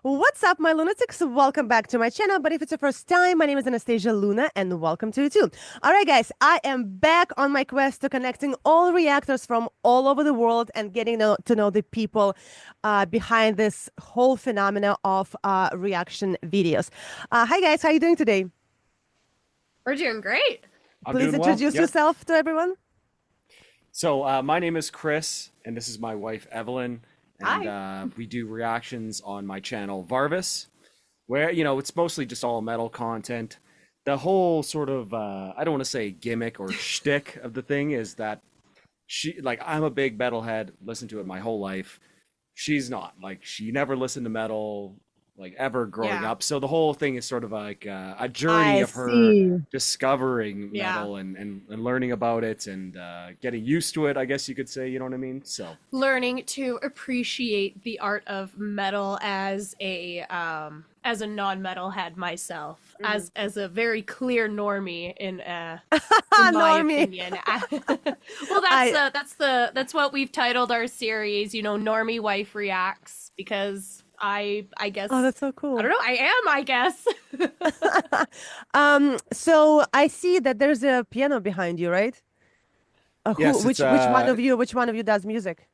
What's up, my lunatics? Welcome back to my channel. But if it's your first time, my name is Anastasia Luna, and welcome to you too. All right, guys, I am back on my quest to connecting all reactors from all over the world and getting to know the people behind this whole phenomena of reaction videos. Hi, guys, how are you doing today? We're doing great. I'm Please doing well. introduce Yep. yourself to everyone. So my name is Chris, and this is my wife Evelyn, and Hi. we do reactions on my channel VARVIS, where it's mostly just all metal content. The whole sort of I don't want to say gimmick or shtick of the thing is that I'm a big metalhead, listened to it my whole life. She's not. Like, she never listened to metal like ever growing Yeah. up. So the whole thing is sort of like a journey I of her see. discovering Yeah. metal and learning about it and getting used to it, I guess you could say, you know what I mean? So Learning to appreciate the art of metal as a non-metalhead myself, as a very clear normie in my Normie. opinion. Well, that's what we've titled our series, Normie Wife Reacts, because I guess Oh, that's so cool. I don't know, I guess. So I see that there's a piano behind you, right? yes, Which which one of you does music?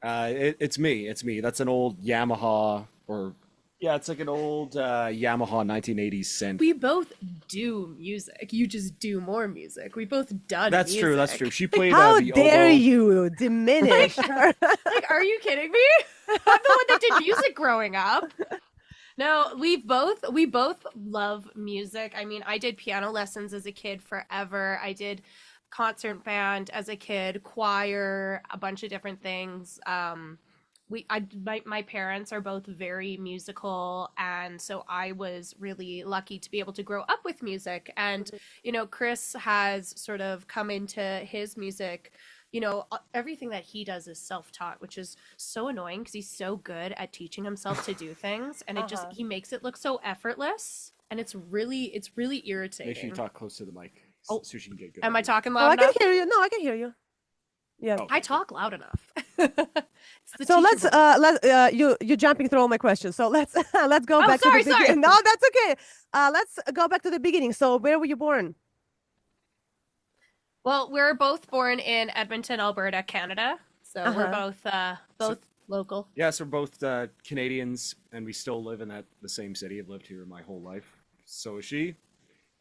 it's me. It's me. That's an old Yamaha, or yeah, it's like an old Yamaha 1980s synth. We both do music. You just do more music. We both done That's music. true. That's true. She played How the dare oboe. you diminish her? Like, are you kidding me? I'm the one that did music growing up. No, we both love music. I mean, I did piano lessons as a kid forever. I did concert band as a kid, choir, a bunch of different things. My parents are both very musical, and so I was really lucky to be able to grow up with music. And Chris has sort of come into his music. Everything that he does is self-taught, which is so annoying because he's so good at teaching himself to do things, and he makes it look so effortless, and it's really irritating. Make sure you talk close to the mic Oh, so she can get good. am I talking Oh, loud I can enough? hear you. No, I can hear you. Yeah. Oh, I talk loud enough. It's the So let's teacher voice. you're jumping through all my questions. So let's let's go Oh, back sorry, to the beginning. sorry. No, that's okay. Let's go back to the beginning. So where were you born? Well, we're both born in Edmonton, Alberta, Canada. So we're both local. yes, we're both Canadians, and we still live in the same city. I've lived here my whole life. So is she.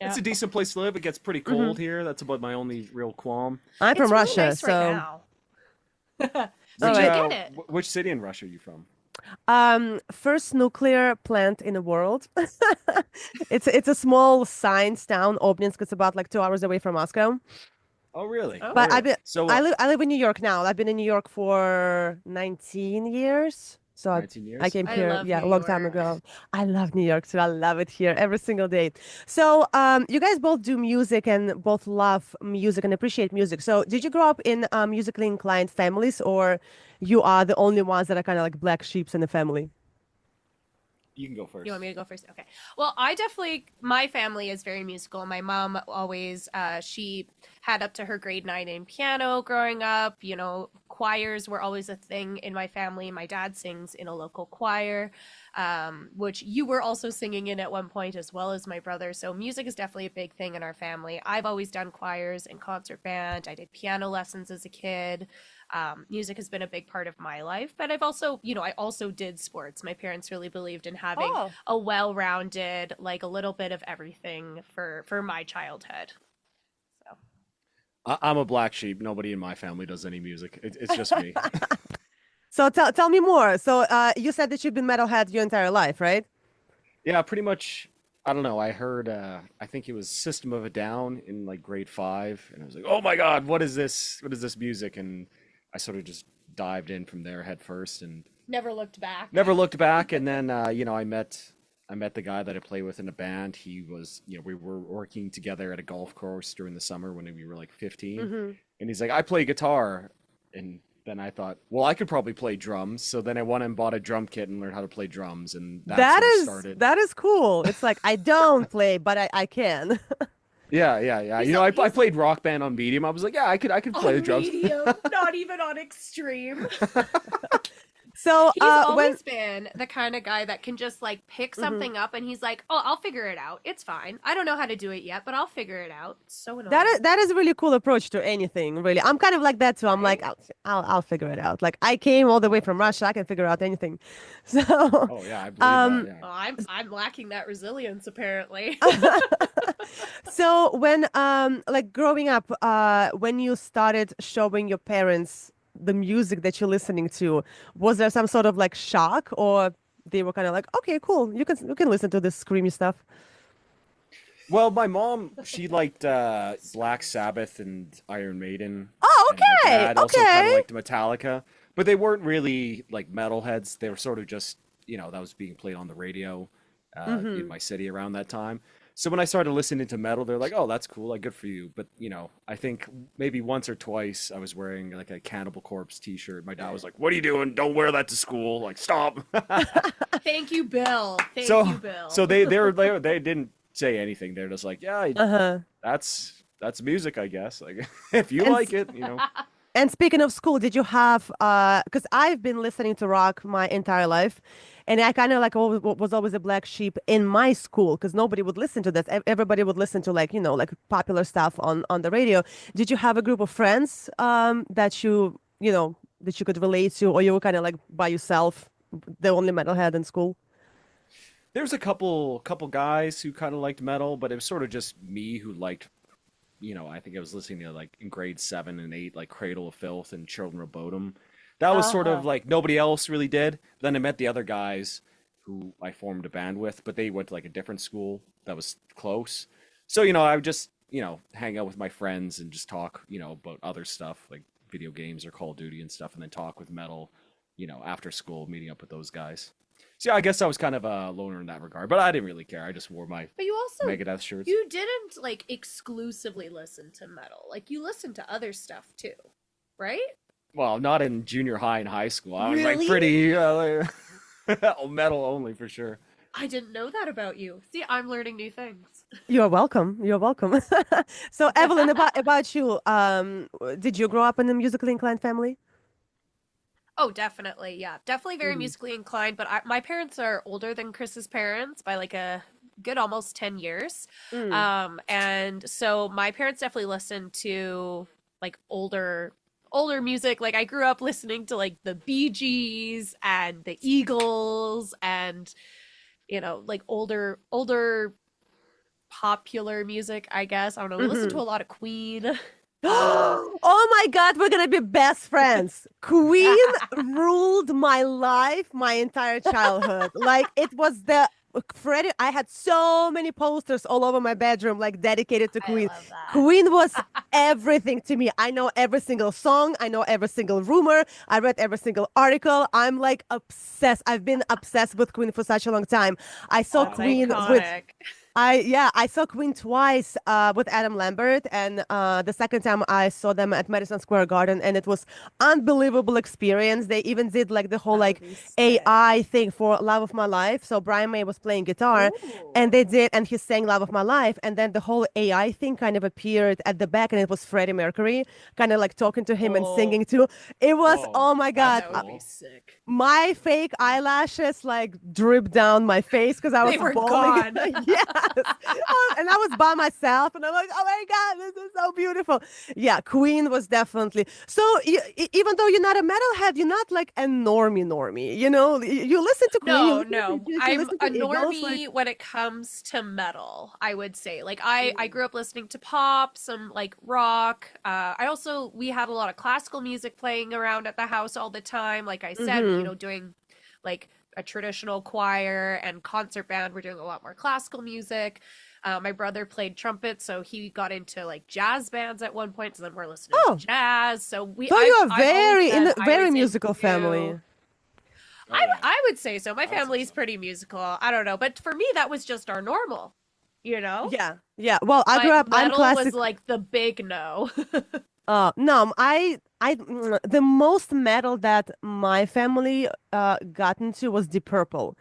It's a Yeah. decent place to live. It gets pretty cold here. That's about my only real qualm. I'm It's from really Russia, nice so right now. So All you right. get it. Which city in Russia are you from? first nuclear plant in the world. It's a small science town, Obninsk. It's about like 2 hours away from Moscow. Oh, really? Oh. Oh, But really? So I live in New York now. I've been in New York for 19 years. So 19 years. I came I here, love yeah, a New long time York. ago. I love New York too. I love it here every single day. So, you guys both do music and both love music and appreciate music. So, did you grow up in musically inclined families, or you are the only ones that are kind of like black sheeps in the family? You can go You want first. me to go first? Okay. Well, my family is very musical. My mom always, she had up to her grade 9 in piano growing up. Choirs were always a thing in my family. My dad sings in a local choir, which you were also singing in at one point, as well as my brother. So music is definitely a big thing in our family. I've always done choirs and concert band. I did piano lessons as a kid. Music has been a big part of my life, but I've also, I also did sports. My parents really believed in having Oh. a well-rounded, like a little bit of everything for my childhood. So I'm a black sheep. Nobody in my family does any music. It's just me. So tell me more. So you said that you've been metalhead your entire life, right? Yeah, pretty much. I don't know. I heard, I think it was System of a Down in like grade 5, and I was like, oh my God, what is this? What is this music? And I sort of just dived in from there head first and never looked back. never looked back. And then, I met the guy that I play with in a band. He was, we were working together at a golf course during the summer when we were like 15. Mm-hmm. And he's like, I play guitar. And then I thought, well, I could probably play drums. So then I went and bought a drum kit and learned how to play drums. And that That sort of is started. that is cool. It's like I don't play, but I can. Yeah, yeah, yeah. He's I played Rock Band on Medium. I was like, yeah, I could play the on drums. medium, not even on extreme. So He's when always been the kind of guy that can just like pick Mhm. something up and he's like, "Oh, I'll figure it out. It's fine. I don't know how to do it yet, but I'll figure it out." It's so that annoying, is a really cool approach to anything, really. I'm kind of like that too. I'm like, right? I'll figure it out. Like I came all the way from Russia, I can figure out anything. So, Oh yeah, I believe that. um, Yeah. Well, I'm lacking that resilience apparently. so when like growing up, when you started showing your parents the music that you're listening to, was there some sort of like shock, or they were kind of like, okay, cool, you can listen to this screamy stuff? Well, my mom, she liked Black Sabbath and Iron Maiden, Oh, and my okay, dad also kind of okay. liked Metallica, but they weren't really like metalheads. They were sort of just, that was being played on the radio in Mm-hmm. my city around that time. So when I started listening to metal, they're like, "Oh, that's cool, like good for you." But I think maybe once or twice I was wearing like a Cannibal Corpse t-shirt. My dad was like, "What are you doing? Don't wear that to school. Like, stop." Thank you, Bill. Thank you, So Bill. so they didn't say anything. They're just like, "Yeah, Uh-huh. that's music, I guess. Like if you And like it. And speaking of school, did you have because I've been listening to rock my entire life, and I kind of like was always a black sheep in my school because nobody would listen to this. Everybody would listen to like like popular stuff on the radio. Did you have a group of friends that you could relate to, or you were kind of like by yourself, the only metalhead in school? There's a couple guys who kind of liked metal, but it was sort of just me who liked, I think I was listening to like in grade 7 and 8, like Cradle of Filth and Children of Bodom. That was sort Uh-huh. of like nobody else really did. Then I met the other guys who I formed a band with, but they went to like a different school that was close. So, I would just, hang out with my friends and just talk, about other stuff like video games or Call of Duty and stuff, and then talk with metal, after school, meeting up with those guys. So yeah, I guess I was kind of a loner in that regard, but I didn't really care. I just wore my But you also Megadeth shirts. you didn't like exclusively listen to metal. Like you listened to other stuff too, right? Well, not in junior high and high school. I was like Really? pretty metal only for sure. I didn't know that about you. See, I'm learning new things. You're welcome. You're welcome. So, Evelyn, about you, did you grow up in a musically inclined family? Oh, definitely. Yeah. Definitely very Mm-hmm. musically inclined, but my parents are older than Chris's parents by like a good almost 10 years. And so my parents definitely listened to like older music. Like I grew up listening to like the Bee Gees and the Eagles and like older popular music, I guess. I don't know. We listened to Mm-hmm. a lot of Queen. Uh Oh my God, we're gonna be best friends. Queen ruled my life, my entire childhood. Like it was the Freddie. I had so many posters all over my bedroom, like dedicated to I Queen. love that. Queen was everything to me. I know every single song. I know every single rumor. I read every single article. I'm like obsessed. I've been obsessed with Queen for such a long time. I saw That's Wow. Queen with iconic. I saw Queen twice with Adam Lambert, and the second time I saw them at Madison Square Garden, and it was unbelievable experience. They even did like the whole That would like be sick. AI thing for Love of My Life. So Brian May was playing guitar, and Ooh. they did, and he sang Love of My Life, and then the whole AI thing kind of appeared at the back, and it was Freddie Mercury, kind of like talking to him and Oh, singing too. It was, Oh, oh my that's God. that would be cool. sick. My fake eyelashes like dripped down my face because I was They were bawling. gone. Yes. And I was by myself and I'm like, oh my God, this is so beautiful. Yeah, Queen was definitely. So even though you're not a metalhead, you're not like a normie. You listen to Queen, you No, listen to no. Juice, you I'm listen a to Eagles. Like, normie when it comes to metal, I would say. Like I grew up listening to pop, some like rock. We had a lot of classical music playing around at the house all the time. Like I said, mm-hmm. doing like a traditional choir and concert band. We're doing a lot more classical music. My brother played trumpet, so he got into like jazz bands at one point. So then we're listening to Oh, jazz. So so you're I've always very in said a I very was musical into. family. Oh yeah, I would say so. My I would say family's so. pretty musical. I don't know, but for me, that was just our normal, you know. Yeah, yeah. Well, I grew But up. I'm metal was classic. like the big no. No, the most metal that my family got into was Deep Purple.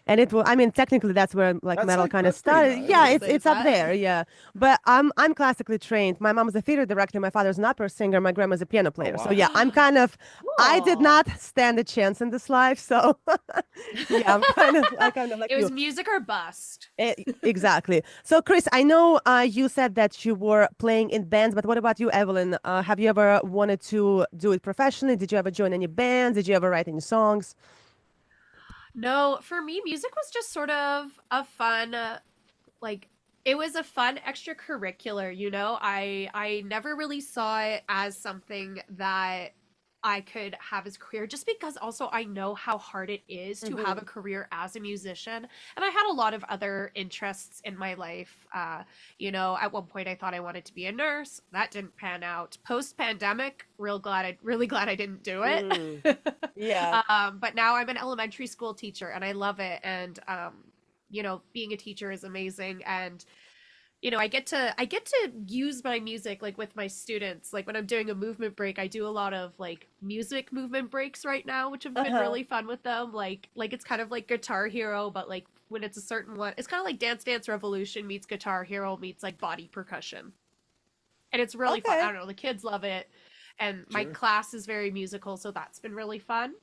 And it will, I mean, technically that's where like That's metal like kind of that's pretty started. nice. Yeah, I'd it's say it's up that. there, yeah. But I'm classically trained. My mom's a theater director, my father's an opera singer, my grandma's a piano Oh player. So wow. yeah, I'm kind of I did Cool. not stand a chance in this life. So yeah, I kind of like It you. was music or bust. Exactly. So, Chris, I know you said that you were playing in bands, but what about you, Evelyn? Have you ever wanted to do it professionally? Did you ever join any bands? Did you ever write any songs? No, for me, music was just sort of a fun, like it was a fun extracurricular, you know? I never really saw it as something that I could have as a career just because also I know how hard it is to have a Hmm. career as a musician. And I had a lot of other interests in my life. At one point I thought I wanted to be a nurse. That didn't pan out. Post pandemic, really glad I didn't do it. Mm. Yeah. But now I'm an elementary school teacher and I love it. And being a teacher is amazing. And I get to use my music like with my students. Like when I'm doing a movement break, I do a lot of like music movement breaks right now, which have been Uh-huh. really fun with them. Like it's kind of like Guitar Hero, but like when it's a certain one, it's kind of like Dance Dance Revolution meets Guitar Hero meets like body percussion. And it's really fun. I Okay. don't know, the kids love it. And my Sure. class is very musical, so that's been really fun.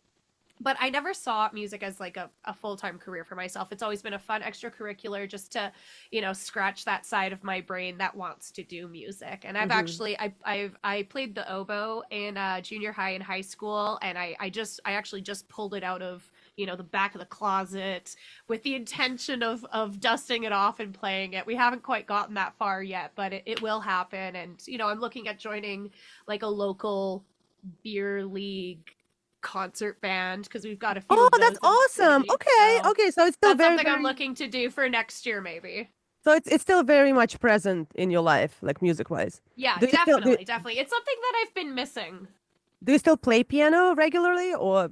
But I never saw music as like a full-time career for myself. It's always been a fun extracurricular just to, scratch that side of my brain that wants to do music. And I've Hmm. actually I played the oboe in junior high and high school, and I actually just pulled it out of the back of the closet with the intention of dusting it off and playing it. We haven't quite gotten that far yet, but it will happen. And I'm looking at joining like a local beer league concert band because we've got a few Oh, of that's those in the awesome. city. Okay. So Okay. So it's still that's very, something I'm very, looking to do for next year, maybe. so it's still very much present in your life, like music wise. Yeah, Do you still do, definitely, definitely. It's something that I've been missing. do you still play piano regularly or?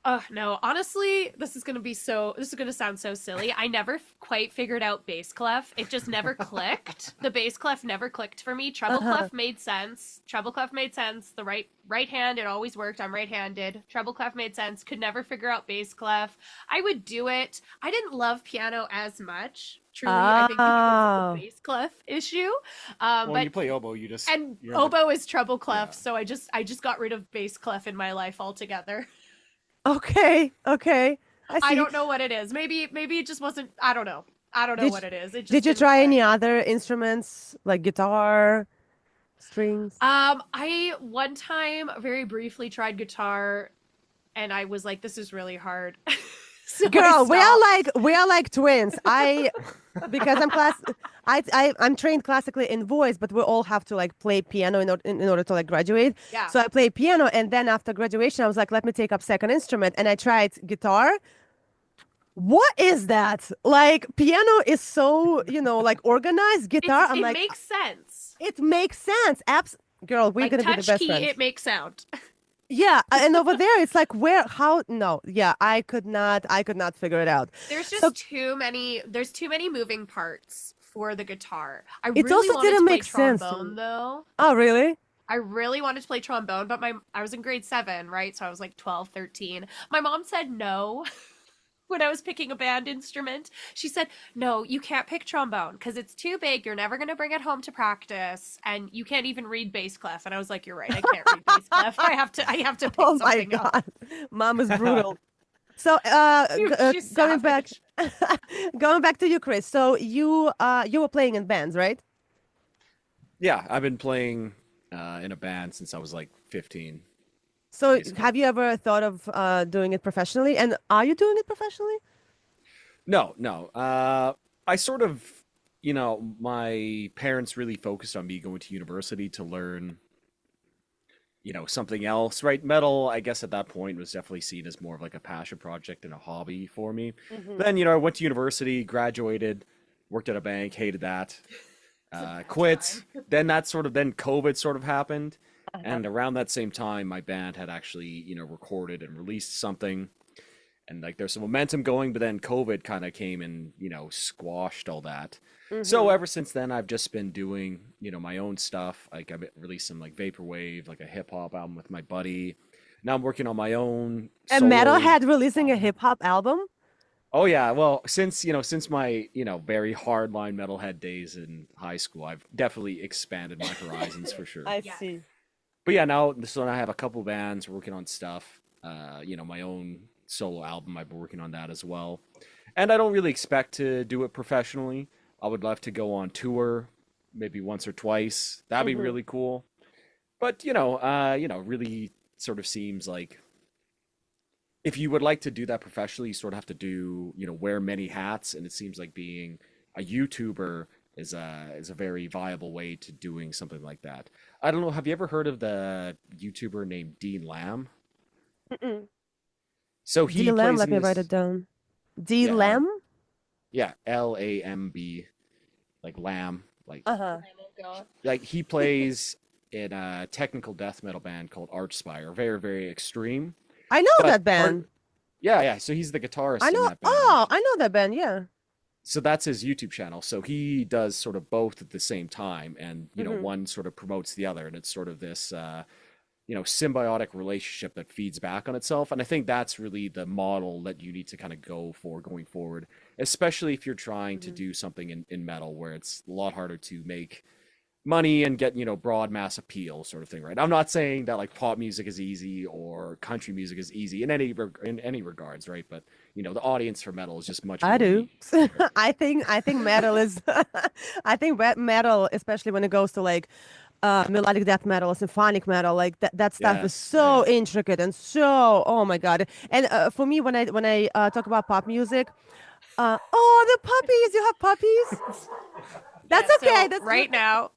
Oh no, honestly, this is gonna sound so silly. I never quite figured out bass clef. It just never clicked. The bass clef never clicked for me. Treble Uh-huh. clef made sense. Treble clef made sense. The right hand, it always worked. I'm right-handed. Treble clef made sense. Could never figure out bass clef. I would do it. I didn't love piano as much. Truly, I think because of the Ah, bass clef issue. Well, when But you play oboe, you just and you're in the oboe is treble clef, yeah. so I just got rid of bass clef in my life altogether. okay. Okay. I I see. don't know what it is. Maybe it just wasn't. I don't know. I don't know Did what it is. It just did you didn't try click. any other instruments like guitar, strings? I one time very briefly tried guitar, and I was like, "This is really hard," so I Girl, stopped. we are like twins. Because I'm trained classically in voice, but we all have to like play piano in order to like graduate. Yeah, So I play piano, and then after graduation, I was like, let me take up second instrument, and I tried guitar. What is that? Like piano is so, like organized. Guitar, I'm it like, makes sense. it makes sense. Girl, we're Like gonna be the touch best key, friends. it makes sound. Yeah, and over there, it's like how? No, yeah, I could not figure it out. There's So just too many. There's too many moving parts for the guitar. I it really also wanted to didn't play make sense to trombone me. though. Oh, really? I really wanted to play trombone, but my I was in grade 7, right? So I was like 12, 13. My mom said no when I was picking a band instrument. She said, "No, you can't pick trombone because it's too big. You're never going to bring it home to practice, and you can't even read bass clef." And I was like, "You're right. I can't read bass clef. I have to pick Oh my something else." God, Mom is brutal. So, She's going back, savage. going back to you, Chris. So you were playing in bands, right? Yeah, I've been playing in a band since I was like 15, So basically. have you ever thought of doing it professionally? And are you doing it professionally? No, no. I sort of, my parents really focused on me going to university to learn, something else, right? Metal, I guess at that point was definitely seen as more of like a passion project and a hobby for me. Hmm. Then, I went to university, graduated, worked at a bank, hated that, It's a bad quit. time. Then COVID sort of happened. Uh-huh. And around that same time, my band had actually, recorded and released something. And like there's some momentum going, but then COVID kind of came and, squashed all that. So Hmm. ever since then, I've just been doing, my own stuff. Like I've released some like vaporwave, like a hip hop album with my buddy. Now I'm working on my own A solo metalhead releasing a album. hip hop album? Oh yeah, well, since my, very hardline metalhead days in high school, I've definitely expanded my horizons for sure. I Yes. see. But yeah, now I have a couple bands working on stuff. My own solo album, I've been working on that as well. And I don't really expect to do it professionally. I would love to go on tour, maybe once or twice. That'd be Hmm. really cool. But really sort of seems like if you would like to do that professionally, you sort of have to do, wear many hats, and it seems like being a YouTuber is a very viable way to doing something like that. I don't know, have you ever heard of the YouTuber named Dean Lamb? Mm-mm. So D he Lamb, plays let in me write it this, down. D yeah, Lamb? yeah, Lamb, like lamb, Uh-huh. Oh my God. like he plays in a technical death metal band called Archspire, very, very extreme. I know But that band. yeah, yeah. So he's the I guitarist in know. that band. Oh, I know that band. Yeah. So that's his YouTube channel. So he does sort of both at the same time, and Hmm. one sort of promotes the other, and it's sort of this symbiotic relationship that feeds back on itself. And I think that's really the model that you need to kind of go for going forward, especially if you're trying to Hmm. do something in metal where it's a lot harder to make money and get broad mass appeal sort of thing, right? I'm not saying that like pop music is easy or country music is easy in any regards, right? But the audience for metal is just much I more do. niche, right? I think metal is I think metal, especially when it goes to like melodic death metal, symphonic metal, like that stuff is Yes, yeah, so yeah. intricate and so, oh my God. And for me, when I talk about pop music, oh, the puppies, you have puppies? That's Yeah, okay. so That's right now,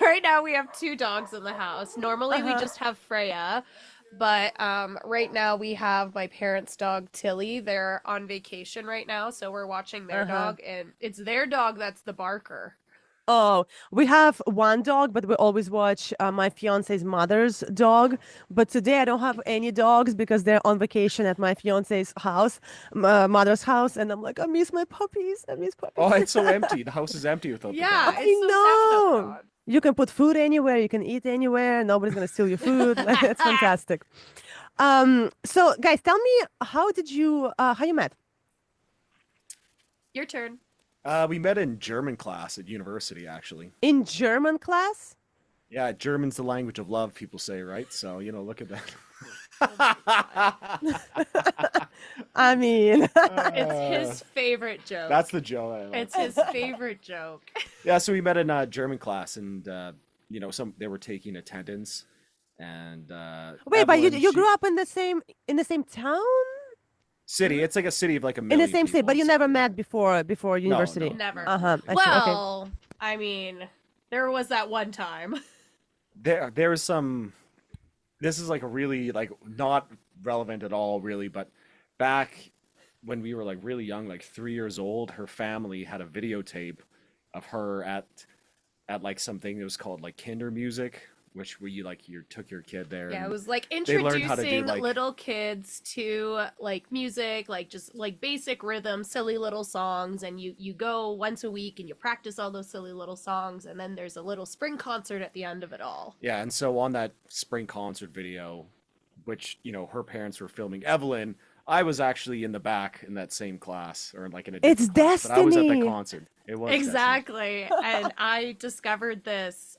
right now we have two dogs in the house. Normally we uh-huh. just have Freya, but right now we have my parents' dog Tilly. They're on vacation right now, so we're watching their Uh-huh. dog, and it's their dog that's the barker. Oh, we have one dog, but we always watch my fiance's mother's dog. But today I don't have any dogs because they're on vacation at my fiance's house, mother's house, and I'm like, I miss my puppies. I miss Oh, puppies. it's so empty. The house is empty without the Yeah, dog. it's I so sad without the know. dog. You can put food anywhere, you can eat anywhere, nobody's gonna steal your food. Like, it's fantastic. So guys, tell me how you met? Your turn. We met in German class at university, actually. In German class? Yeah, German's the language of love, people say, right? So, look at Oh my God. that. I mean, It's his favorite joke. That's the joke. It's his favorite joke. Yeah, so we met in German class, and they were taking attendance, and wait, but you Evelyn, you she grew up in the same town? city. It's like a city of like a In the million same state, people. but you It's never met before no, university. no, Never. no, Uh-huh. never. I see. Okay. Well, I mean, there was that one time. There is some. This is like a really like not relevant at all, really, but back when we were like really young, like 3 years old, her family had a videotape of her at like something that was called like Kinder Music, which where you took your kid there Yeah, it and was like they learned how to do introducing like little kids to like music, like just like basic rhythm, silly little songs, and you go once a week and you practice all those silly little songs, and then there's a little spring concert at the end of it all. yeah, and so on that spring concert video, which her parents were filming Evelyn, I was actually in the back in that same class or like in a It's different class, but I was at the destiny. concert. It was destiny. Exactly. And I discovered this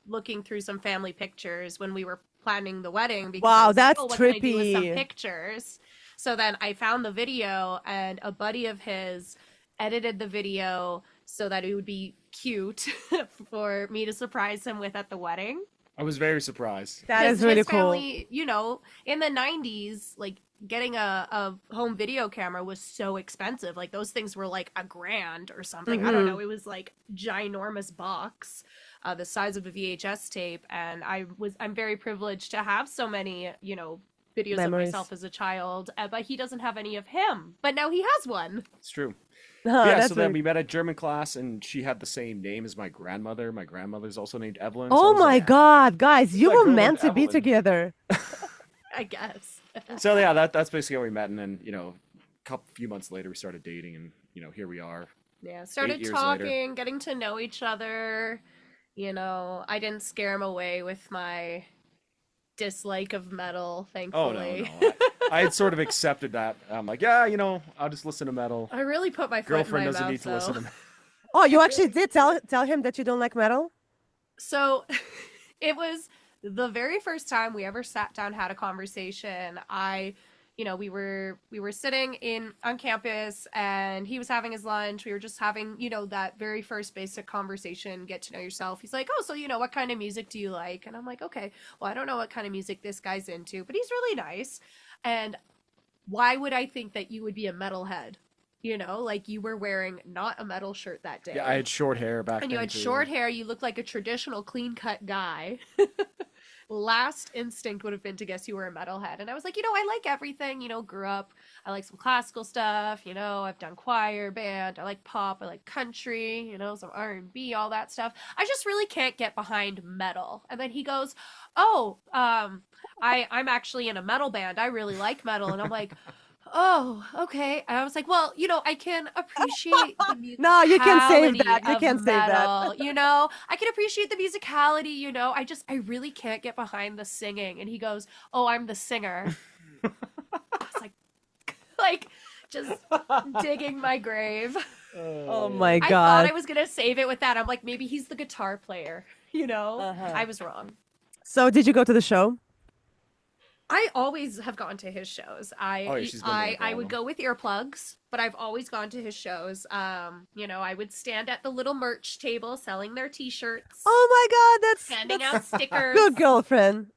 looking through some family pictures when we were planning the wedding because I Wow, was like, that's oh, what can I do with some trippy. pictures? So then I found the video and a buddy of his edited the video so that it would be cute for me to surprise him with at the wedding. I was very surprised. That Because is really his cool. family, in the 90s, like getting a home video camera was so expensive. Like those things were like $1,000 or something. I don't know. Hmm. It was like ginormous box, the size of a VHS tape. And I'm very privileged to have so many, videos of Memories. myself as a child. But he doesn't have any of him. But now he has one. It's true. Oh, Yeah, that's so then really. we met at German class, and she had the same name as my grandmother. My grandmother's also named Evelyn, so I Oh was my like, God, guys, "Who's you that were girl named meant to be Evelyn?" together. I guess. So yeah, that's basically how we met, and then few months later we started dating, and here we are, Yeah, 8 started years later. talking, getting to know each other. I didn't scare him away with my dislike of metal, Oh no, thankfully. no, I had sort of accepted that. I'm like, yeah, I'll just listen to metal. I really put my foot Girlfriend in my doesn't mouth, need to listen to metal. Oh, you actually did tell him that you don't like metal? So it was the very first time we ever sat down, had a conversation. We were sitting on campus and he was having his lunch. We were just having, that very first basic conversation, get to know yourself. He's like, oh, so, what kind of music do you like? And I'm like, okay, well, I don't know what kind of music this guy's into, but he's really nice. And why would I think that you would be a metalhead? Like you were wearing not a metal shirt that day. Yeah, I had short hair back then. And you had too. short hair. You looked like a traditional clean-cut guy. Last instinct would have been to guess you were a metalhead. And I was like, I like everything, grew up. I like some classical stuff, I've done choir, band. I like pop. I like country, some R&B, all that stuff. I just really can't get behind metal. And then he goes, oh, I'm actually in a metal band. I really like metal. And I'm like, oh, okay. And I was like, well, I can appreciate the musicality. No, you can save that. You can save metal, that. I can appreciate the musicality, I really can't get behind the singing. And he goes, oh, I'm the singer. I was like just digging my grave. Oh my God. I thought I was going to save it with that. I'm like, maybe he's the guitar player, Uh-huh. I was wrong. So did you go to the show? I always have gone to his shows. She's been to, like, all I of would them. go with earplugs, but I've always gone to his shows. I would stand at the little merch table selling their t-shirts, Oh my God, handing that's out stickers. good girlfriend.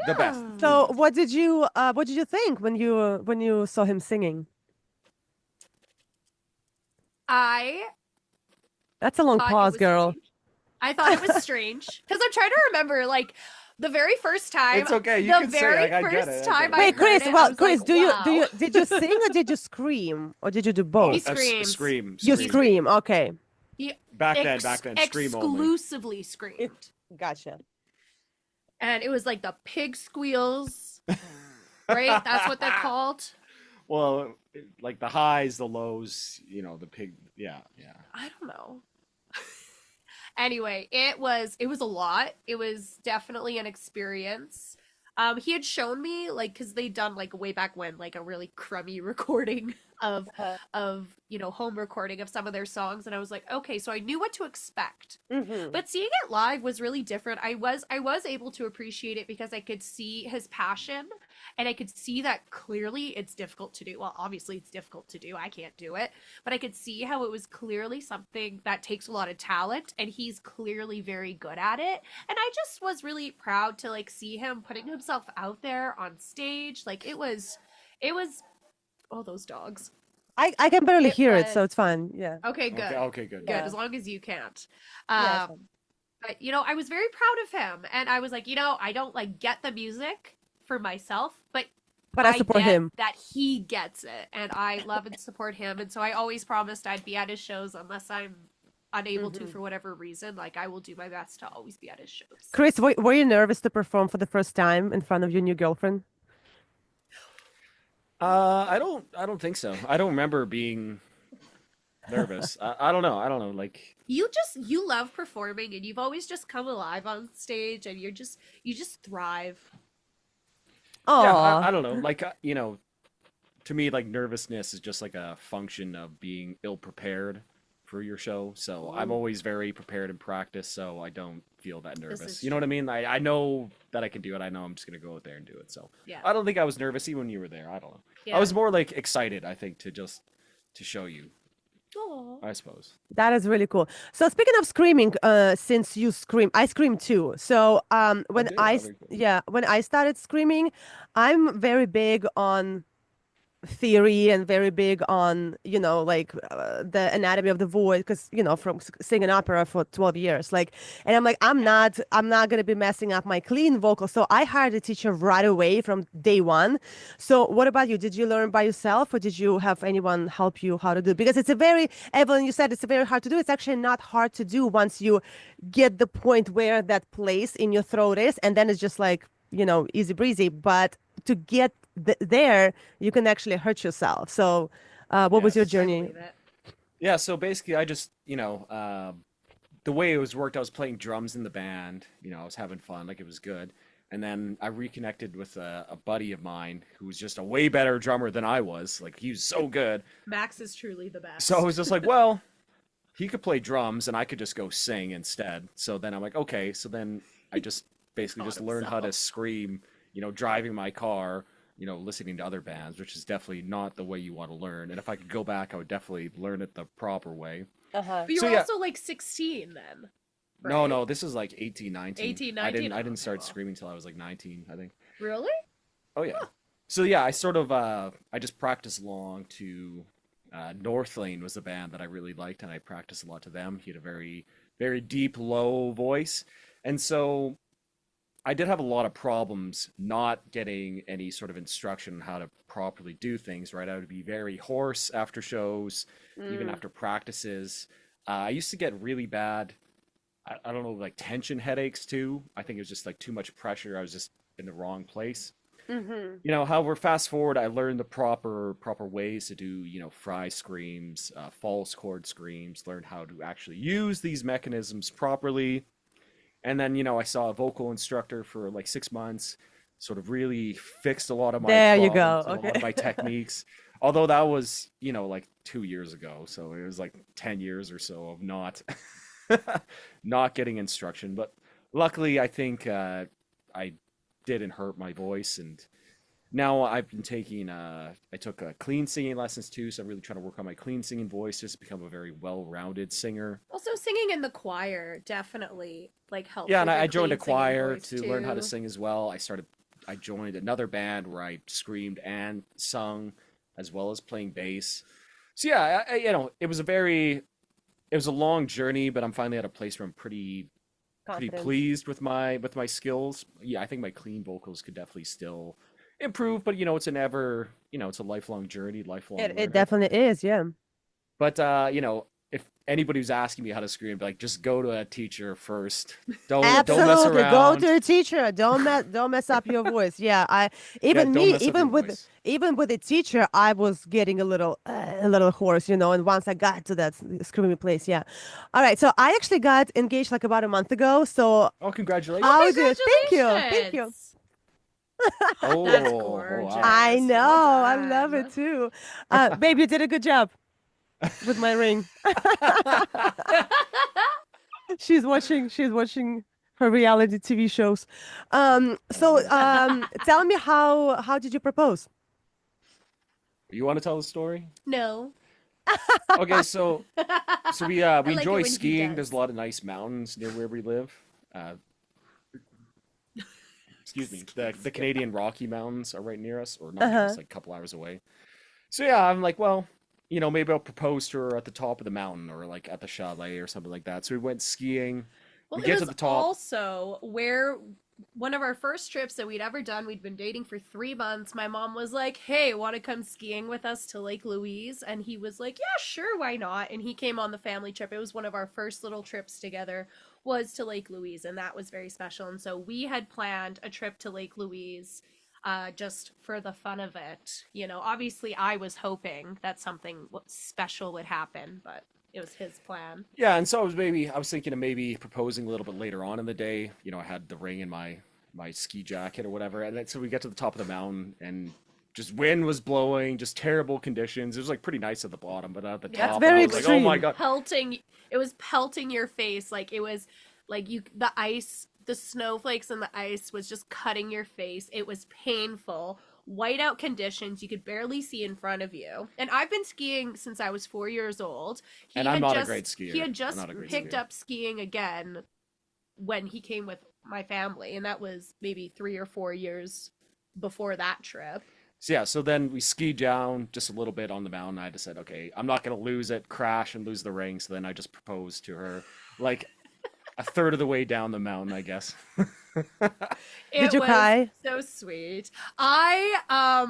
The best. So what did you think when you saw him singing? That's a long thought it pause, was girl. strange. I thought it was strange because I'm trying to remember, like, the very first time. It's okay, you the can say, very like, I get first it, I time get I it. Wait, heard Chris. it, I Well, was Chris, like, do you wow. did you sing or did you scream or did you do both? He screams. Scream. You Scream. scream. Okay, He Back then, scream only. exclusively screamed. gotcha. And it was like the pig squeals, right? That's what they're called. Well, like the highs, the lows, the pig. Yeah. I don't know. Anyway, it was a lot. It was definitely an experience. He had shown me, like, because they'd done, like, way back when, like, a really crummy recording of home recording of some of their songs, and I was like, okay, so I knew what to expect. Mm-hmm. But seeing it live was really different. I was able to appreciate it because I could see his passion, and I could see that clearly it's difficult to do. Well, obviously it's difficult to do. I can't do it, but I could see how it was clearly something that takes a lot of talent, and he's clearly very good at it. And I just was really proud to, like, see him putting himself out there on stage. Like, it was oh, those dogs. I can barely It hear it, so was- it's fine. Yeah. Okay, good. Okay, good. Good, Yeah. as long as you can't. Yeah, it's But I was very proud of him, and I was like, I don't, like, get the music for myself, but But I support get him. that he gets it, and I love and support him. And so I always promised I'd be at his shows unless I'm unable to for whatever reason. Like, I will do my best to always be at his shows. Chris, were you nervous to perform for the first time in front of your new girlfriend? I don't think so. I don't remember being nervous. I don't know. Like, You love performing, and you've always just come alive on stage, and you just thrive. Oh, yeah, I don't know. Like, to me, like, nervousness is just like a function of being ill prepared for your show. So I'm always very prepared in practice, so I don't feel that nervous. is You know what I mean? I know that I can do it. I know I'm just gonna go out there and do it. So Yeah. I don't think I was nervous even when you were there. I don't know. Yeah. I was more like excited, I think, to show you, Aw. I suppose. that is really cool. So speaking of screaming, since you scream, I scream too. So when do? I Oh, very cool. when I started screaming, I'm very big on theory and very big on like the anatomy of the voice because from singing opera for 12 years and I'm like I'm not going to be messing up my clean vocal, so I hired a teacher right away from day one. So what about you? Did you learn by yourself or did you have anyone help you how to do it? Because it's a very, Evelyn, you said it's a very hard to do. It's actually not hard to do once you get the point where that place in your throat is, and then it's just like easy breezy. But to get there, you can actually hurt yourself. So, what was your Yes. I journey? believe it. Yeah, so basically I just, the way it was worked, I was playing drums in the band, I was having fun, like it was good. And then I reconnected with a buddy of mine who was just a way better drummer than I was. Like, he was so good. Max is truly the best. So I was just like, well, he could play drums and I could just go sing instead. So then I'm like, okay. So then I just basically just learned how to scream, driving my car, listening to other bands, which is definitely not the way you want to learn. And if I could go back, I would definitely learn it the proper way. Uh-huh. But you were also like 16 then. Right? No, this is like 18, 19. 18, 19? I didn't start screaming until I was like 19, I think. Really? Oh, yeah. Huh. So, yeah, I sort of, I just practiced along to, Northlane was a band that I really liked, and I practiced a lot to them. He had a very, very deep, low voice. And so I did have a lot of problems not getting any sort of instruction on how to properly do things, right? I would be very hoarse after shows, even after practices. I used to get really bad, I don't know, like tension headaches too. I think it was just like too much pressure. I was just in the wrong place. However, fast forward, I learned the proper ways to do, fry screams, false chord screams, learned how to actually use these mechanisms properly. And then, I saw a vocal instructor for like 6 months, sort of really fixed a lot of my problems, a lot of my techniques. Although that was, like 2 years ago. So it was like 10 years or so of not getting instruction. But luckily, I think I didn't hurt my voice. And now I've been taking, I took clean singing lessons too. So I'm really trying to work on my clean singing voice just to become a very well-rounded singer. Also, singing in the choir definitely like helps. Yeah, and I joined a choir to too. learn how to sing as well. I joined another band where I screamed and sung as well as playing bass. So yeah, it was a long journey, but I'm finally at a place where I'm pretty pleased with my skills. Yeah, I think my clean vocals could definitely still improve, but it's it's a lifelong journey, It definitely is, yeah. But if anybody who's asking me how to scream, like, just go to a teacher first. Don't mess around. Go to a teacher. Don't mess up your voice. Yeah, even with a teacher, I was getting a little hoarse, and once I got to that screaming place, yeah. All right, so I actually got engaged like about a month ago. So congratulations! Thank you. That's gorgeous. I know. I love it too. Babe, you did a good job with my ring. She's watching her reality TV shows. Tell me how did you propose? You want to tell the story? No. Okay, so we enjoy skiing. There's a lot of nice mountains near where we live. Excuse me. The Canadian Rocky Mountains are right near us, or not near us, like a couple hours away. So yeah, I'm like, well, maybe I'll propose to her at the top of the mountain or like at the chalet or something like that. So we went skiing. Well, we get to the top. Also where one of our first trips that we'd ever done, we'd been dating for 3 months. My mom was like, hey, want to come skiing with us to Lake Louise? And he was like, yeah, sure, why not? And he came on the family trip. It was one of our first little trips together, was to Lake Louise, and that was very special. And so we had planned a trip to Lake Louise just for the fun of it. Obviously I was hoping that something special would happen, but it was his plan. Yeah, and so I was thinking of maybe proposing a little bit later on in the day. I had the ring in my ski jacket or whatever, and then so we get to the top of the mountain, and just wind was blowing, just terrible conditions. It was like pretty nice at the bottom, but at the top, very I was extreme. like, oh my god, it was pelting your face. Like it was like the ice, the snowflakes and the ice was just cutting your face. It was painful. Whiteout conditions, you could barely see in front of you. And I've been skiing since I was 4 years old. I'm not a great skier. He had just picked up skiing again when he came with my family, and that was maybe 3 or 4 years before that trip. So then we skied down just a little bit on the mountain. I just said, okay, I'm not going to lose it, crash and lose the ring. So then I just proposed to her like a third of the way down the mountain, I guess. Did you cry? So sweet. I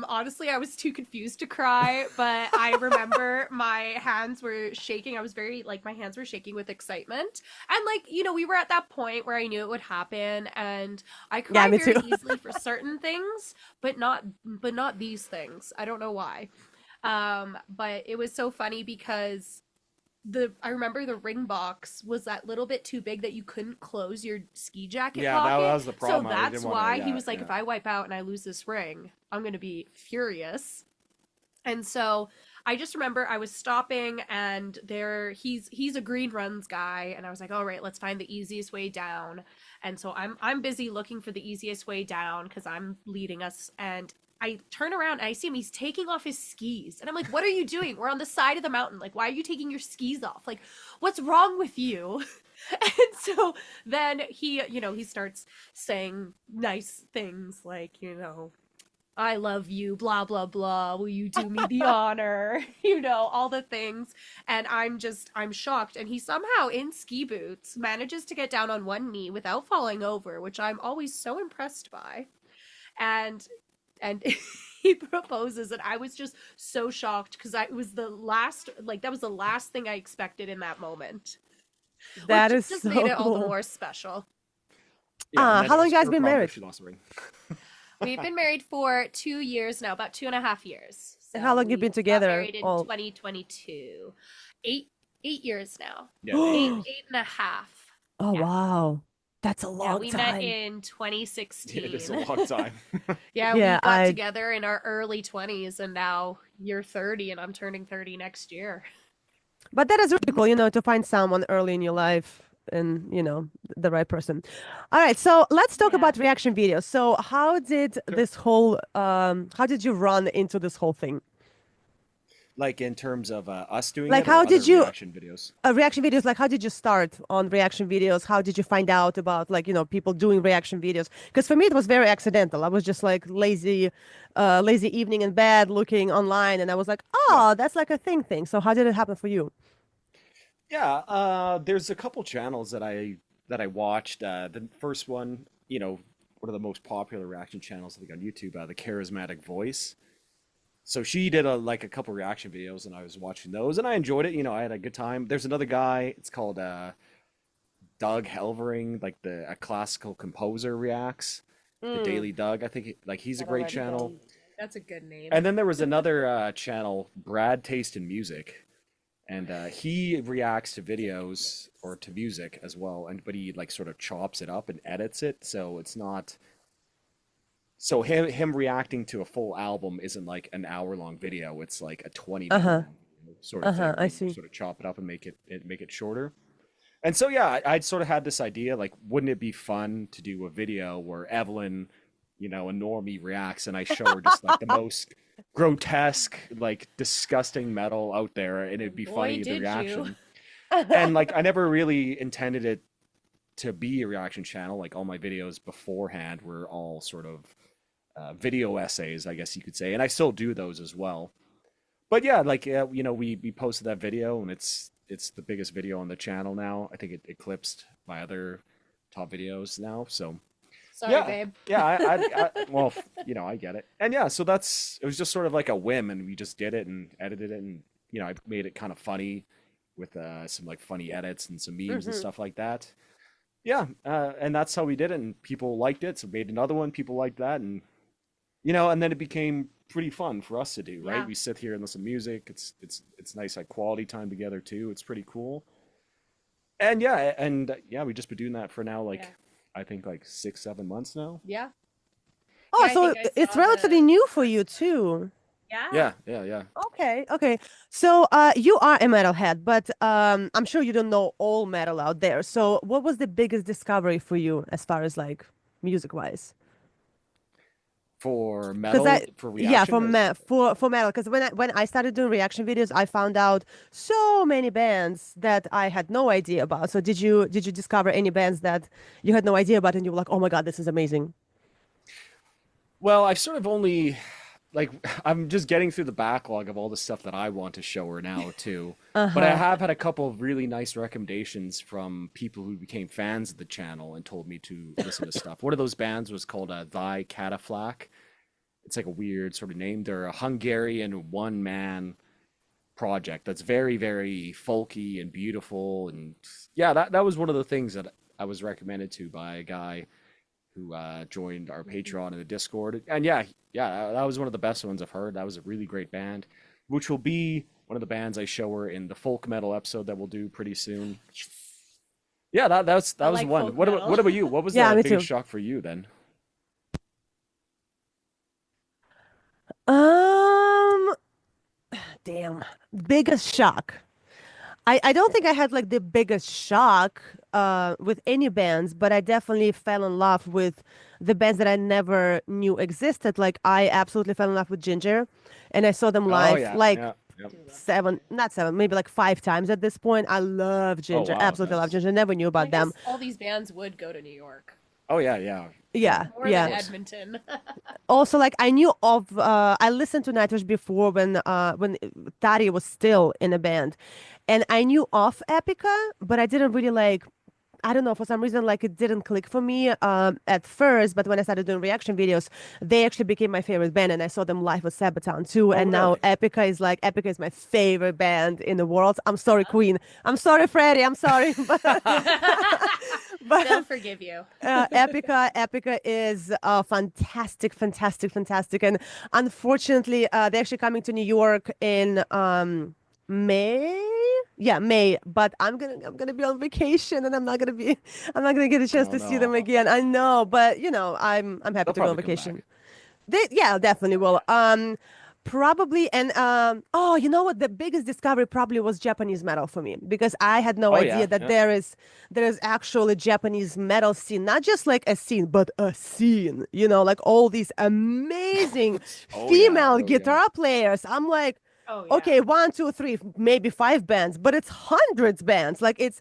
honestly, I was too confused to cry, but I remember my hands were shaking. I was very my hands were shaking with excitement, and we were at that point where I knew it would happen, and I cry very easily for certain things, but not these things. I don't know why. But it was so funny because I remember the ring box was that little bit too big that you couldn't close your ski jacket Yeah, that pocket. was the problem. So I that's didn't wanna, why he yeah, was like, yeah. if I wipe out and I lose this ring, I'm gonna be furious. And so I just remember I was stopping and he's a green runs guy, and I was like, all right, let's find the easiest way down. And so I'm busy looking for the easiest way down because I'm leading us, and I turn around and I see him. He's taking off his skis. And I'm like, what are you doing? We're on the side of the mountain. Like, why are you taking your skis off? Like, what's wrong with you? And so then he starts saying nice things like, I love you, blah, blah, blah. Will you do me the honor? All the things. And I'm shocked. And he somehow, in ski boots, manages to get down on one knee without falling over, which I'm always so impressed by. And he proposes, and I was just so shocked because that was the last thing I expected in that moment. That Which is just so made it all the cool. more special. Yeah, and then How it long was you guys her been problem married? if she lost the ring. We've been married for 2 years now, about 2.5 years. And how long you we been got together? married in All 2022. Eight years now. Yeah, Eight and a half. Oh Yeah. wow, that's a Yeah, long we time. met in 2016. it is a long time. Yeah, Yeah, we got together in our early 20s, and now you're 30 and I'm turning 30 next year. But that is really cool, to find someone early in your life and, the right person. All right, so let's talk Yeah. about reaction videos. So how did how did you run into this whole thing? Like in terms of us doing Like, it or how other did you, reaction videos? reaction videos, like, how did you start on reaction videos? How did you find out about, like, people doing reaction videos? Because for me, it was very accidental. I was just like lazy evening in bed looking online, and I was like, Yeah. oh, that's like a thing. So how did it happen for you? Yeah, there's a couple channels that I watched. The first one, one of the most popular reaction channels I think on YouTube, the Charismatic Voice. So she did a couple reaction videos, and I was watching those, and I enjoyed it. I had a good time. There's another guy. It's called Doug Helvering, like a classical composer reacts. The Daily Doug. I think he's a great channel. That's a good name. And then there was another channel, Brad Taste in Music, and he reacts to videos or to music as well, but he sort of chops it up and edits it, so it's not. So him reacting to a full album isn't like an hour-long video. It's like a 20-minute Uh-huh. sort of thing. I You see. sort of chop it up and make it shorter. And so yeah, I'd sort of had this idea, like, wouldn't it be fun to do a video where Evelyn, a normie, reacts, and I show her just like the most grotesque, like disgusting metal out there, and it'd be Boy, funny, the did you. reaction. And I never really intended it to be a reaction channel. Like all my videos beforehand were all sort of video essays, I guess you could say, and I still do those as well. But yeah, we posted that video, and it's the biggest video on the channel now. I think it eclipsed my other top videos now. So Sorry, yeah, babe. yeah, well, I get it. And yeah, so it was just sort of like a whim, and we just did it and edited it, and I made it kind of funny with some funny edits and some memes and stuff like that. Yeah, and that's how we did it, and people liked it, so made another one. People liked that, and and then it became pretty fun for us to do, right? Yeah. We sit here and listen to music. It's nice, like, quality time together too. It's pretty cool. And yeah, we've just been doing that for now, Yeah. I think 6-7 months now. Yeah. Oh, I so think I it's saw relatively new for you too. Yeah. Yeah. Okay. So you are a metalhead, but I'm sure you don't know all metal out there. So what was the biggest discovery for you as far as like music wise? For Because metal, for yeah, reaction, for metal. Because when I started doing reaction videos, I found out so many bands that I had no idea about. So did you discover any bands that you had no idea about, and you were like, oh my God, this is amazing? well, I've sort of only I'm just getting through the backlog of all the stuff that I want to show her now too. But I have had a couple of really nice recommendations from people who became fans of the channel and told me to listen to stuff. One of those bands was called Thy Cataflack. It's like a weird sort of name. They're a Hungarian one-man project that's very, very folky and beautiful. And yeah, that was one of the things that I was recommended to by a guy who joined our Patreon and the Discord. And yeah, that was one of the best ones I've heard. That was a really great band, which will be one of the bands I show her in the folk metal episode that we'll do pretty soon. Yeah, that was like one. folk What metal. about you? What was Yeah, the me biggest too. shock for you then? Um, damn, biggest shock. I don't think I had like the biggest shock with any bands, but I definitely fell in love with the bands that I never knew existed. Like I absolutely fell in love with Ginger, and I saw them Oh live yeah, like yeah, yep. seven, not seven, maybe like five times at this point. I love Oh Ginger, wow, absolutely love nice. Ginger. Never knew I about them. guess all these bands would go to New York Oh yeah, yeah, Yeah, more of than yeah. course. Edmonton. Also, like I knew of, I listened to Nightwish before when Tari was still in a band, and I knew of Epica, but I didn't really like. I don't know, for some reason, like it didn't click for me at first, but when I started doing reaction videos, they actually became my favorite band, and I saw them live with Sabaton too. Oh And now really? Epica is my favorite band in the world. I'm sorry, Queen. I'm sorry, Freddie. I'm sorry, but They'll forgive you. Epica is fantastic, fantastic, fantastic. And unfortunately, they're actually coming to New York in May. Yeah, May. But I'm gonna be on vacation, and I'm not gonna get a chance Oh to see them no. again. I know, but I'm happy They'll to go on probably come vacation. back. Yeah, definitely will. Probably, and oh, you know what? The biggest discovery probably was Japanese metal for me because I had no Oh idea yeah, that yeah. there is actually a Japanese metal scene, not just like a scene, but a scene. Like all these amazing Oh yeah, female oh yeah. guitar players. I'm like, Oh yeah. okay, one, two, three, maybe five bands, but it's hundreds bands. Like it's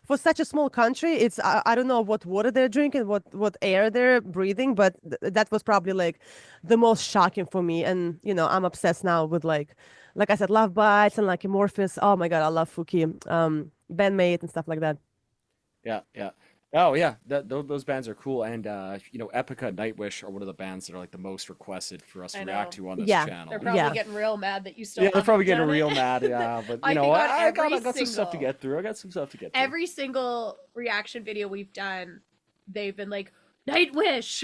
for such a small country. It's I don't know what water they're drinking, what air they're breathing, but that was probably like the most shocking for me. And I'm obsessed now with like I said, Love Bites and like Amorphous. Oh my God, I love Fuki, Bandmate and stuff like that. Yeah, yeah. Oh yeah, those bands are cool, and Epica, Nightwish are one of the bands that are like the most requested for us to I react know. to on this Yeah, They're channel. probably yeah. getting real mad that you still Yeah, they're probably haven't getting done real it. mad, yeah, but I think on I got every some stuff to single get through. I got some stuff to get through. every single reaction video we've done, they've been like, Nightwish,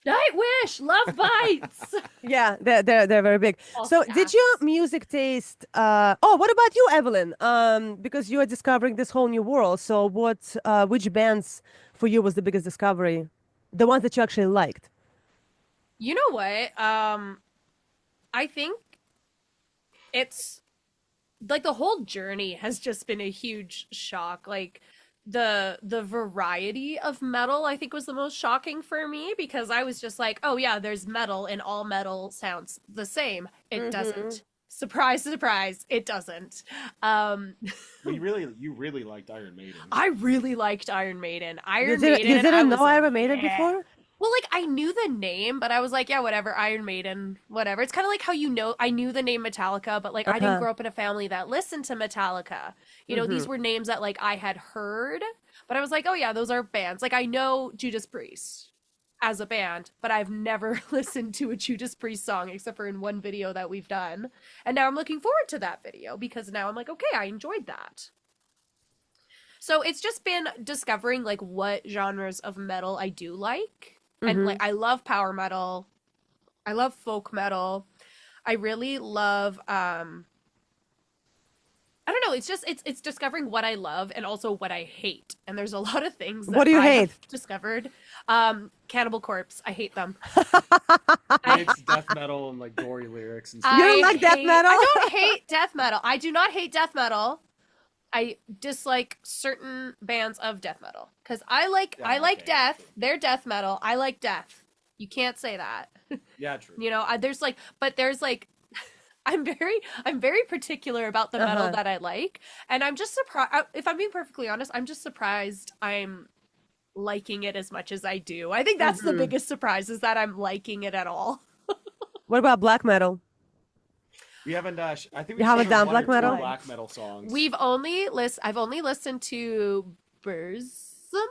Nightwish, Love Bites. Yeah, they're very big. All So, did your caps. music taste? Oh, what about you, Evelyn? Because you are discovering this whole new world. So, which bands for you was the biggest discovery? The ones that you actually liked. You know what? I think it's like the whole journey has just been a huge shock. Like the variety of metal I think was the most shocking for me because I was just like, oh yeah, there's metal and all metal sounds the same. It doesn't. Surprise, surprise, it doesn't. You really liked Iron Maiden. I really liked Iron Maiden. You didn't know Iron Maiden before? Well, like I knew the name, but I was like, yeah, whatever, Iron Maiden, whatever. It's kind of like how I knew the name Metallica, but like I didn't Uh-huh. grow up in a family that listened to Metallica. These were names that like I had heard, but I was like, oh yeah, those are bands. Like I know Judas Priest as a band, but I've never listened to a Judas Priest song except for in one video that we've done. And now I'm looking forward to that video because now I'm like, okay, I enjoyed that. So it's just been discovering like what genres of metal I do like. And like I love power metal. I love folk metal. I really love I don't know, it's discovering what I love and also what I hate. And there's a lot of things that What do you I hate? have discovered. Cannibal Corpse, I hate them. It's death metal and like gory lyrics and stuff. You don't like death metal? I don't hate death metal. I do not hate death metal. I dislike certain bands of death metal because I like okay, death. okay. They're death metal. I like death. You can't say that. Yeah, true. There's like I'm very particular about the metal that I like, and I'm just surprised. If I'm being perfectly honest, I'm just surprised I'm liking it as much as I do. I think that's the biggest surprise is that I'm liking it at all. What about black metal? We haven't. I think You haven't done black metal? black metal songs. I've only listened to Burzum.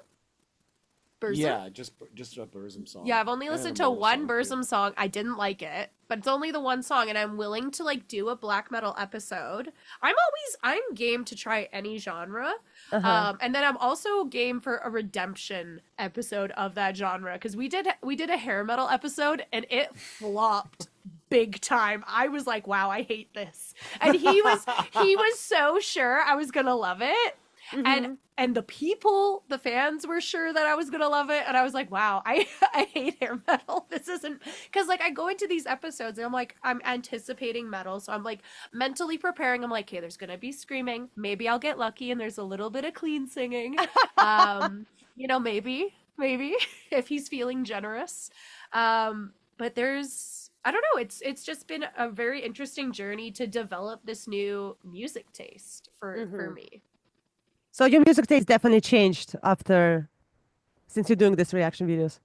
Yeah, just a Burzum song. Yeah, I've only And a listened to metal one song, too. Burzum song. I didn't like it, but it's only the one song, and I'm willing to like do a black metal episode. I'm game to try any genre, and then I'm also game for a redemption episode of that genre because we did a hair metal episode and it flopped big time. I was like, wow, I hate this. And he was so sure I was gonna love it. And the fans were sure that I was gonna love it, and I was like, wow, I hate hair metal. This isn't, because like I go into these episodes and I'm like, I'm anticipating metal, so I'm like mentally preparing. I'm like, okay, there's gonna be screaming, maybe I'll get lucky and there's a little bit of clean singing. Maybe if he's feeling generous. But there's, I don't know, it's just been a very interesting journey to develop this new music taste for me. So your music taste definitely changed since you're doing this reaction videos.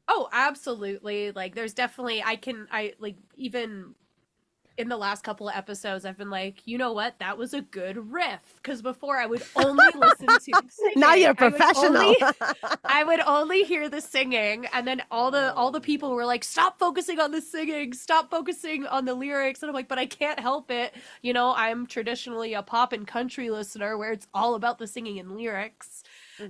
Oh, absolutely. Like there's definitely, I like, even in the last couple of episodes, I've been like, you know what? That was a good riff. Because before I would only listen to singing. Now you're a professional. I would only hear the singing, and then all the people were like, stop focusing on the singing, stop focusing on the lyrics. And I'm like, but I can't help it. You know, I'm traditionally a pop and country listener where it's all about the singing and lyrics.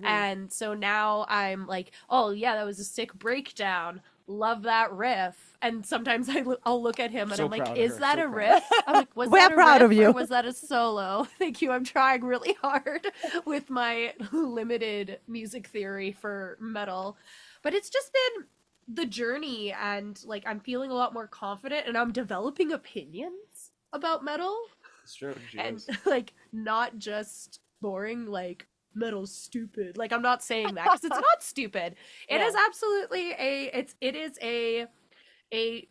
And so now I'm like, oh yeah, that was a sick breakdown. Love that riff. And sometimes I'll look at him and So I'm like, proud of is her, that so a proud. riff? I'm like, was We're that a proud riff of you. or was that a solo? Thank you. I'm trying really hard with my limited music theory for metal. But it's just been the journey, and like I'm feeling a lot more confident, and I'm developing opinions about metal. It's true. She And is. like not just boring like metal's stupid. Like I'm not saying that because it's not stupid. It is absolutely it is a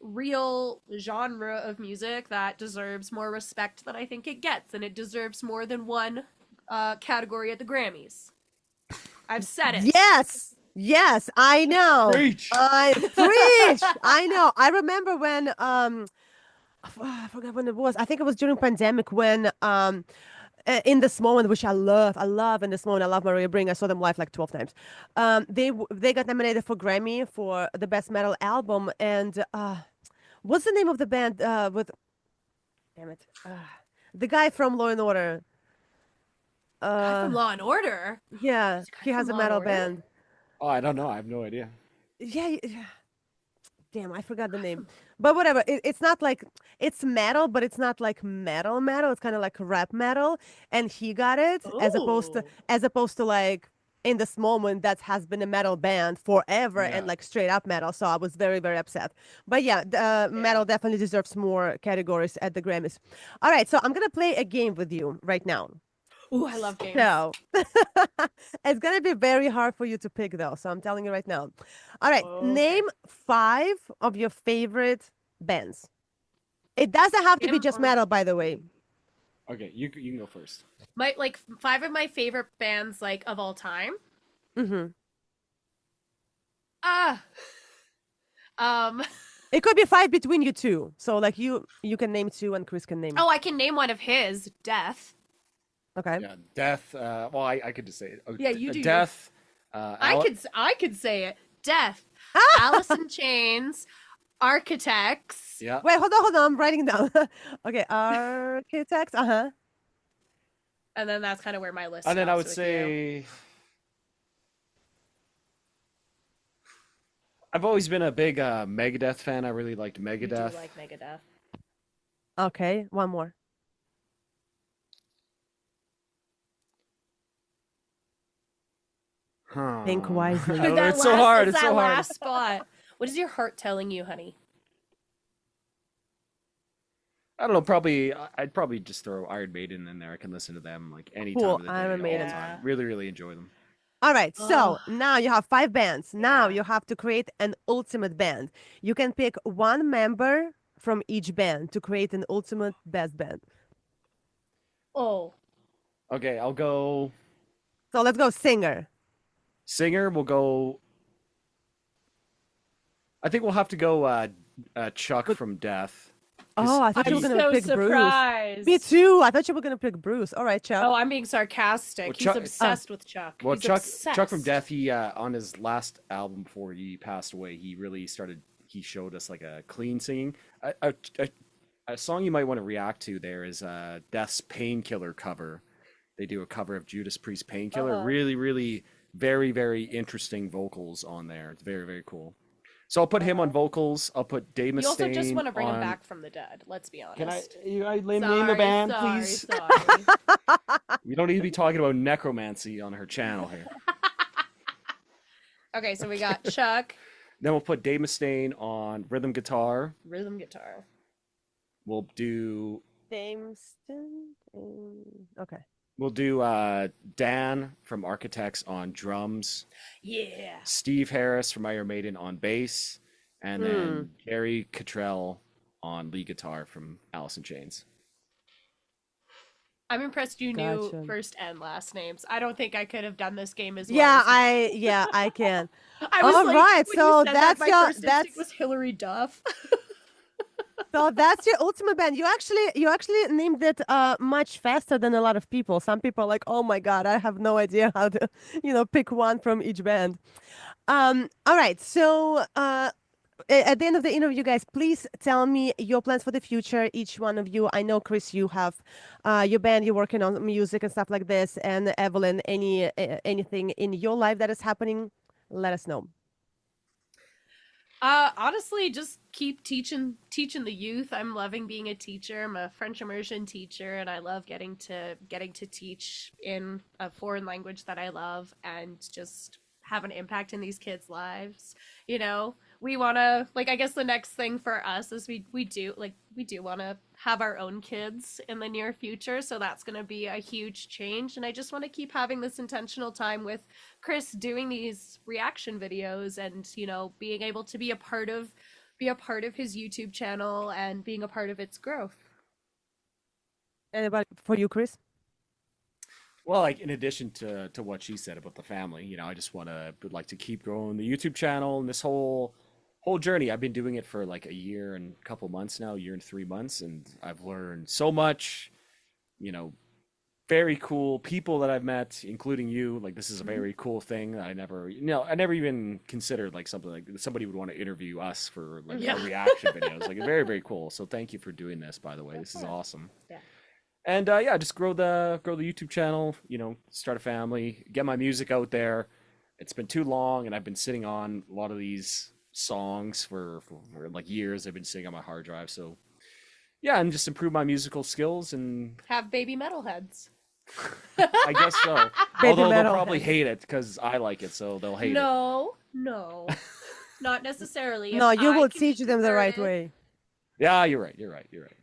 real genre of music that deserves more respect than I think it gets, and it deserves more than one category at the Grammys. I've said it. Yes, I know. Preach. Preach. I know. I remember when I forgot when it was. I think it was during pandemic when In This Moment, which I love In This Moment. I love Maria Bring. I saw them live like 12 times. They got nominated for Grammy for the best metal album. And what's the name of the band with? Damn it, the guy from Law and Order. Guy from Law and Order. Yeah, Is the guy he has from a Law and metal Order? band. Oh, I don't know. I have no idea. Yeah. Damn, I forgot the name. But whatever. It's not like it's metal, but it's not like metal metal. It's kind of like rap metal, and he got it Ooh. as opposed to like In This Moment that has been a metal band forever Yeah. and like straight up metal. So I was very very upset. But yeah, the metal definitely deserves more categories at the Grammys. All right, so I'm gonna play a game with you right now. Ooh, I love games. So it's gonna be very hard for you to pick though. So I'm telling you right now. All right, name 5 of your favorite bands. It doesn't have to be just metal, by the way. Okay, you can go first. My like 5 of my favorite bands like of all time. It could be 5 between you two. So like you can name 2 and Chris can name. Oh, I can name one of his. Death. Okay. Yeah, Death. Well, I could just say it. Yeah, you do Death. I could say it. Death. Alice in Chains. Architects. Yeah. Wait, hold on. I'm writing down. Okay, Architects. And then that's kind of where my list. And then I stops would with say I've always been a big Megadeth fan. I really liked you. Megadeth. Do like Megadeth. Okay, one more. Think wisely. I don't know, it's so hard. It's so hard. Last spot. What is your heart telling you, honey? I don't know. Probably I'd probably just throw Iron Maiden in there. I can listen to them like any Cool, time of the day, Iron all the Maiden. time. Really, really enjoy them. All right, so now you have 5 bands. Now Yeah. you have to create an ultimate band. You can pick one member from each band to create an ultimate best band. Oh. Okay, I'll go. So let's go singer. Singer. We'll go. I think we'll have to go Chuck from Death. Oh, I thought you were I'm going to so pick surprised. Bruce. Me too. I thought you were going to pick Bruce. All right, Chuck. Oh, I'm being sarcastic. Well, He's Chuck- obsessed with Chuck. Well, He's Chuck obsessed. from Death. He on his last album before he passed away, he really started. He showed us like a clean singing. A song you might want to react to there is Death's Painkiller cover. They do a cover of Judas Priest Painkiller. Really, really, very, very interesting vocals on there. It's very, very cool. So I'll put him on vocals. I'll put Dave You also Mustaine just want to bring him on. back from the dead. Let's be honest. Can I name a band, please? Sorry. We don't need to be talking about necromancy on her channel here. Okay, so we got Chuck, Then we'll put Dave Mustaine on rhythm guitar. rhythm guitar. We'll do Dameston. Okay. Dan from Architects on drums. Yeah. Steve Harris from Iron Maiden on bass, and then Gary Cottrell on lead guitar from Alice in Chains. I'm impressed you Gotcha. knew first and last names. I don't think I could have done this game as well. Yeah, as I can. I was All like, right, when so you said that's that, my your- first instinct was Hillary Duff. So that's your ultimate band. You actually named it much faster than a lot of people. Some people are like, "Oh my God, I have no idea how to, pick one from each band." All right. So at the end of the interview, guys, please tell me your plans for the future. Each one of you. I know, Chris, you have your band. You're working on music and stuff like this. And Evelyn, anything in your life that is happening, let us know. Honestly, just keep teaching the youth. I'm loving being a teacher. I'm a French immersion teacher, and I love getting to teach in a foreign language that I love, and just have an impact in these kids' lives. We want to, I guess the next thing for us is we do want to have our own kids in the near future, so that's going to be a huge change. And I just want to keep having this intentional time with Chris, doing these reaction videos, and being able to be a part of his YouTube channel and being a part of its growth. Anybody for you, Chris? Well, in addition to what she said about the family, I just would like to keep growing the YouTube channel and this whole journey. I've been doing it for a year and a couple months now, a year and 3 months, and I've learned so much. Very cool people that I've met, including you. This is a very cool thing that I never even considered something like somebody would want to interview us for our reaction videos. Very, very cool. So thank you for doing this, by the way. This is awesome. Yeah. And just grow the YouTube channel, start a family, get my music out there. It's been too long, and I've been sitting on a lot of these songs for years. I've been sitting on my hard drive. So yeah, and just improve my musical skills and Have baby metalheads. I guess so. Baby Although they'll metalhead. probably hate it because I like it, so they'll hate it. No, not necessarily. No, If you I will can teach be them the right converted- way. Yeah, you're right.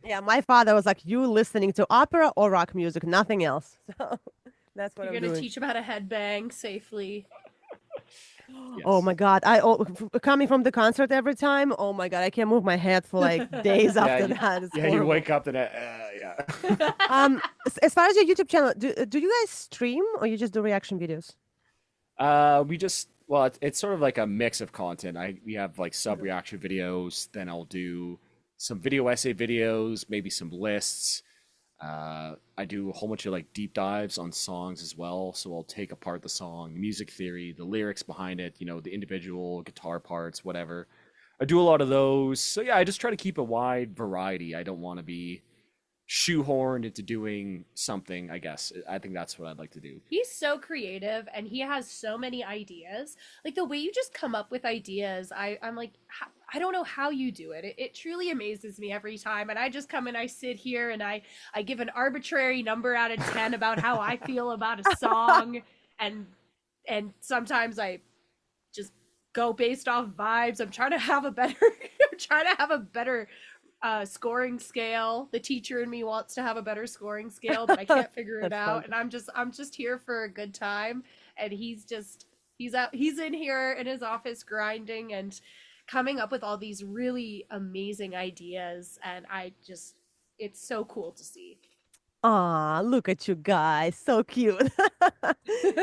Yeah, my father was like, "You listening to opera or rock music, nothing else." So that's what You're I'm gonna doing. teach them how to headbang safely. Oh Yes. my God! Coming from the concert every time. Oh my God! I can't move my head for days after that. It's Yeah, you horrible. wake up and yeah. As far as your YouTube channel, do you guys stream or you just do reaction videos? It's sort of like a mix of content. We have sub reaction videos, then I'll do some video essay videos, maybe some lists. I do a whole bunch of deep dives on songs as well. So I'll take apart the song, music theory, the lyrics behind it, the individual guitar parts, whatever. I do a lot of those. So yeah, I just try to keep a wide variety. I don't want to be shoehorned into doing something, I guess. I think that's what I'd like to do. He's so creative, and he has so many ideas. The way you just come up with ideas, I'm like, I don't know how you do it. It truly amazes me every time. And I just come and I sit here and I give an arbitrary number out of 10 about how I feel about a song, and sometimes I just go based off vibes. I'm trying to have a better scoring scale. The teacher in me wants to have a better scoring scale, but I can't figure it That's out. fun. And I'm just here for a good time. And he's in here in his office grinding and coming up with all these really amazing ideas. And it's so cool to see. Aw, look at you guys, so cute.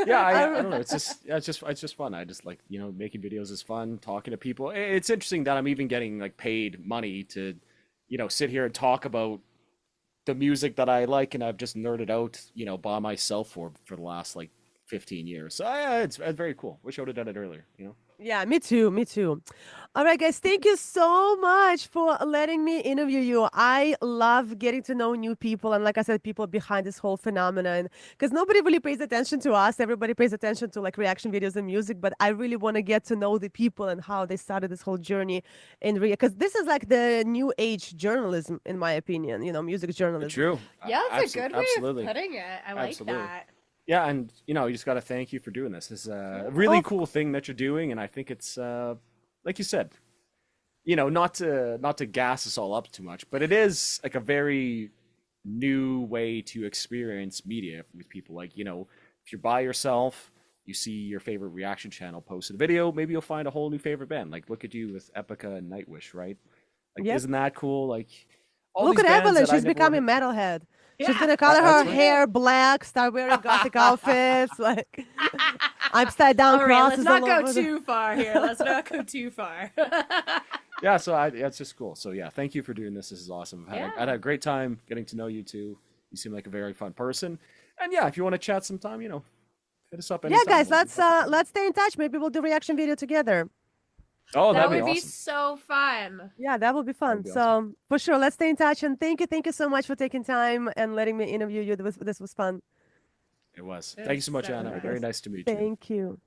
Yeah, I don't know. It's just fun. I just making videos is fun. Talking to people. It's interesting that I'm even getting paid money to, sit here and talk about the music that I like, and I've just nerded out, by myself for the last 15 years. So yeah, it's very cool. Wish I would have done it earlier. Yeah, me too. Me too. All right, guys, thank you so much for letting me interview you. I love getting to know new people and, like I said, people behind this whole phenomenon because nobody really pays attention to us. Everybody pays attention to like reaction videos and music, but I really want to get to know the people and how they started this whole journey in because this is like the new age journalism, in my opinion, music journalism. True. Yeah, that's a good way Absolutely. of putting it. I like Absolutely. that. Yeah, and you just got to thank you for doing this. This is a really cool thing that you're doing, and I think it's like you said, not to gas us all up too much, but it is like a very new way to experience media with people. Like, if you're by yourself, you see your favorite reaction channel posted a video, maybe you'll find a whole new favorite band. Like, look at you with Epica and Nightwish, right? Like, isn't that cool? Like, all look these at bands Evelyn, that I she's never becoming heard- metalhead. Yeah. She's gonna color her That's right. hair black, start wearing gothic outfits, like upside down All right, crosses. let's not all go over the- too far here. Let's not go too far. Yeah, so it's just cool. So yeah, thank you for doing this. This is awesome. Yeah. I had a great time getting to know you too. You seem like a very fun person. And yeah, if you want to chat sometime, hit us up Yeah, anytime. guys, We'll do let's stay in touch. Maybe we'll do reaction video together. Oh, That that'd be would be awesome. so fun. Yeah, that would be fun. would be So for sure, let's stay in touch. And thank you so much for taking time and letting me interview you. This was fun. It was. It Thank you was so much, so Anna. nice. Very nice to meet you. Thank you.